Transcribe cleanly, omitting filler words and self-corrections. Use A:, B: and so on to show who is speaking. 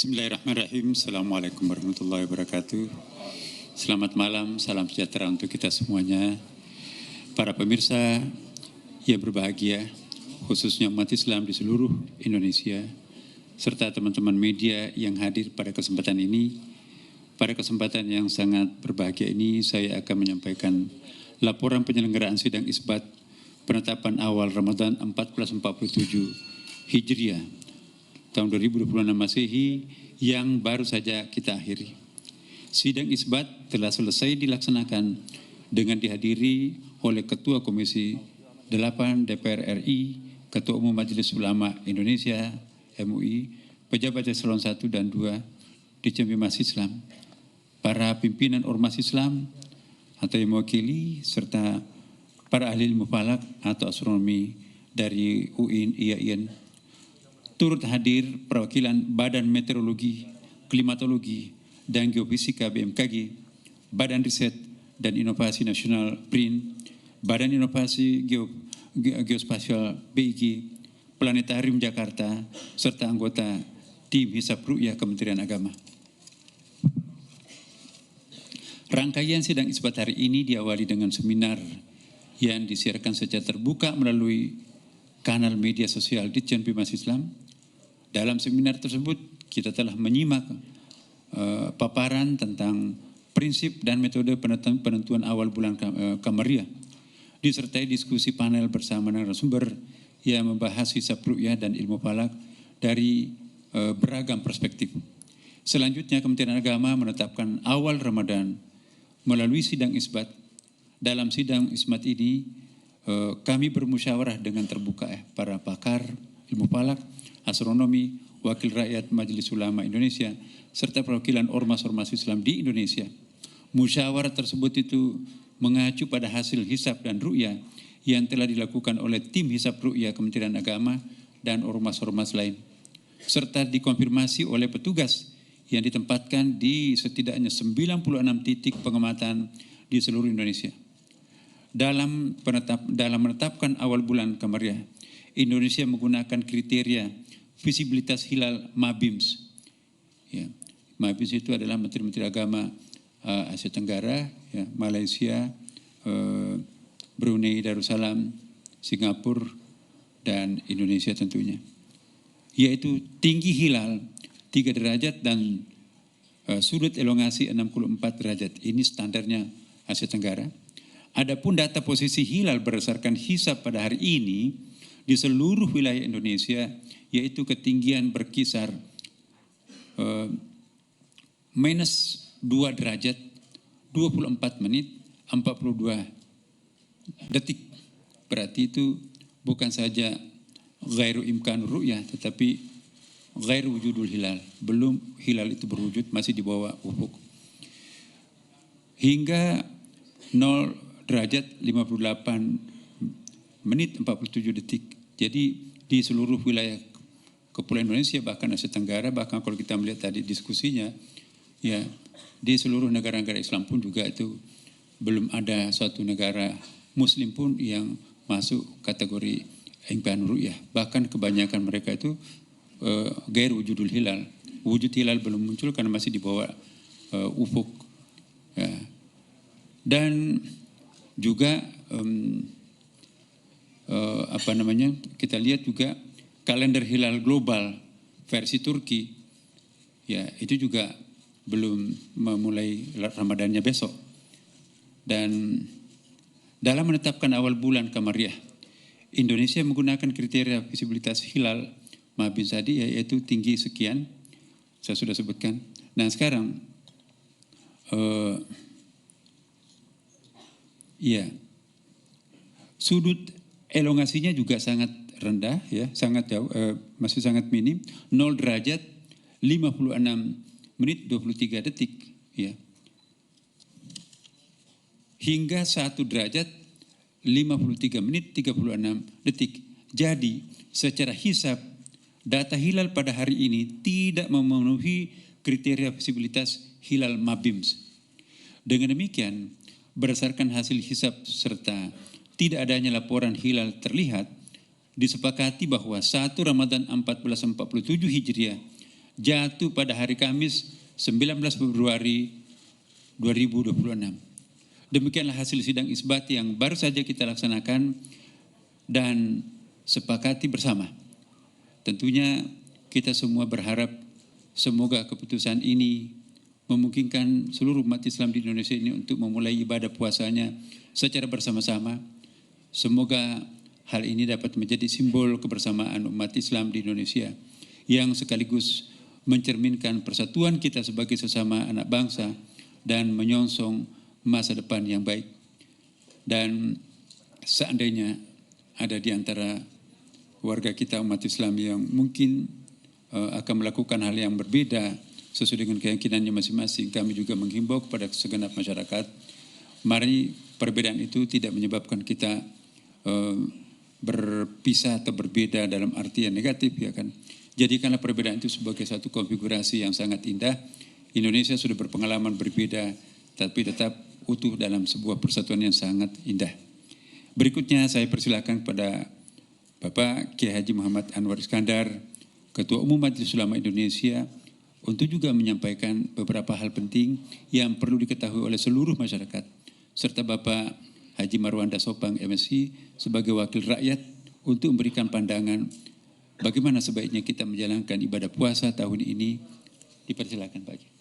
A: Bismillahirrahmanirrahim. Assalamualaikum warahmatullahi wabarakatuh. Selamat malam, salam sejahtera untuk kita semuanya. Para pemirsa yang berbahagia, khususnya umat Islam di seluruh Indonesia, serta teman-teman media yang hadir pada kesempatan ini. Pada kesempatan yang sangat berbahagia ini, saya akan menyampaikan laporan penyelenggaraan sidang isbat penetapan awal Ramadan 1447 Hijriah tahun 2026 Masehi yang baru saja kita akhiri. Sidang isbat telah selesai dilaksanakan dengan dihadiri oleh Ketua Komisi 8 DPR RI, Ketua Umum Majelis Ulama Indonesia MUI, pejabat eselon 1 dan 2 di Umas Islam, para pimpinan ormas Islam atau yang mewakili, serta para ahli ilmu falak atau astronomi dari UIN, IAIN. Turut hadir perwakilan Badan Meteorologi, Klimatologi, dan Geofisika BMKG, Badan Riset dan Inovasi Nasional BRIN, Badan Inovasi Geospasial BIG, Planetarium Jakarta, serta anggota tim Hisab Ru'yah Kementerian Agama. Rangkaian sidang isbat hari ini diawali dengan seminar yang disiarkan secara terbuka melalui kanal media sosial di Umas Islam. Dalam seminar tersebut kita telah menyimak paparan tentang prinsip dan metode penentuan awal bulan Kamariah, disertai diskusi panel bersama narasumber yang membahas hisab ru'yah dan ilmu falak dari beragam perspektif. Selanjutnya Kementerian Agama menetapkan awal Ramadan melalui sidang isbat. Dalam sidang isbat ini kami bermusyawarah dengan terbuka para pakar ilmu falak, astronomi, wakil rakyat Majelis Ulama Indonesia, serta perwakilan ormas-ormas Islam di Indonesia. Musyawarah tersebut itu mengacu pada hasil hisab dan ru'yah yang telah dilakukan oleh tim hisab ru'yah Kementerian Agama dan ormas-ormas lain, serta dikonfirmasi oleh petugas yang ditempatkan di setidaknya 96 titik pengamatan di seluruh Indonesia. Dalam menetapkan awal bulan Kamariah, Indonesia menggunakan kriteria visibilitas hilal MABIMS. Ya, MABIMS itu adalah Menteri-Menteri Agama Asia Tenggara, ya, Malaysia, Brunei Darussalam, Singapura, dan Indonesia tentunya. Yaitu tinggi hilal 3 derajat dan sudut elongasi 64 derajat. Ini standarnya Asia Tenggara. Adapun data posisi hilal berdasarkan hisab pada hari ini di seluruh wilayah Indonesia, yaitu ketinggian berkisar minus 2 derajat 24 menit 42 detik. Berarti itu bukan saja ghairu imkan ru'yah, tetapi ghairu wujudul hilal. Belum hilal itu berwujud, masih di bawah ufuk. Hingga 0 derajat 58 menit 47 detik. Jadi di seluruh wilayah Kepulauan Indonesia, bahkan Asia Tenggara, bahkan kalau kita melihat tadi diskusinya, ya di seluruh negara-negara Islam pun juga itu belum ada suatu negara Muslim pun yang masuk kategori imkan ru'yah. Bahkan kebanyakan mereka itu gair wujudul hilal. Wujud hilal belum muncul karena masih di bawah ufuk. Ya. Dan juga kita lihat juga kalender hilal global versi Turki, ya itu juga belum memulai Ramadannya besok. Dan dalam menetapkan awal bulan Kamariah, Indonesia menggunakan kriteria visibilitas hilal MABIMS tadi, yaitu tinggi sekian, saya sudah sebutkan. Nah sekarang ya sudut elongasinya juga sangat rendah, ya, sangat jauh, masih sangat minim, 0 derajat 56 menit 23 detik, ya. Hingga 1 derajat 53 menit 36 detik. Jadi, secara hisab, data hilal pada hari ini tidak memenuhi kriteria visibilitas hilal MABIMS. Dengan demikian, berdasarkan hasil hisab serta tidak adanya laporan hilal terlihat, disepakati bahwa 1 Ramadan 1447 Hijriah jatuh pada hari Kamis 19 Februari 2026. Demikianlah hasil sidang isbat yang baru saja kita laksanakan dan sepakati bersama. Tentunya kita semua berharap semoga keputusan ini memungkinkan seluruh umat Islam di Indonesia ini untuk memulai ibadah puasanya secara bersama-sama. Semoga hal ini dapat menjadi simbol kebersamaan umat Islam di Indonesia yang sekaligus mencerminkan persatuan kita sebagai sesama anak bangsa dan menyongsong masa depan yang baik. Dan seandainya ada di antara warga kita umat Islam yang mungkin akan melakukan hal yang berbeda sesuai dengan keyakinannya masing-masing, kami juga menghimbau kepada segenap masyarakat, mari perbedaan itu tidak menyebabkan kita berpisah atau berbeda dalam arti yang negatif, ya kan. Jadikanlah perbedaan itu sebagai satu konfigurasi yang sangat indah. Indonesia sudah berpengalaman berbeda, tapi tetap utuh dalam sebuah persatuan yang sangat indah. Berikutnya saya persilakan kepada Bapak Kiai Haji Muhammad Anwar Iskandar, Ketua Umum Majelis Ulama Indonesia, untuk juga menyampaikan beberapa hal penting yang perlu diketahui oleh seluruh masyarakat, serta Bapak Haji Marwanda Sopang MSI sebagai wakil rakyat untuk memberikan pandangan bagaimana sebaiknya kita menjalankan ibadah puasa tahun ini. Dipersilakan Pak Haji.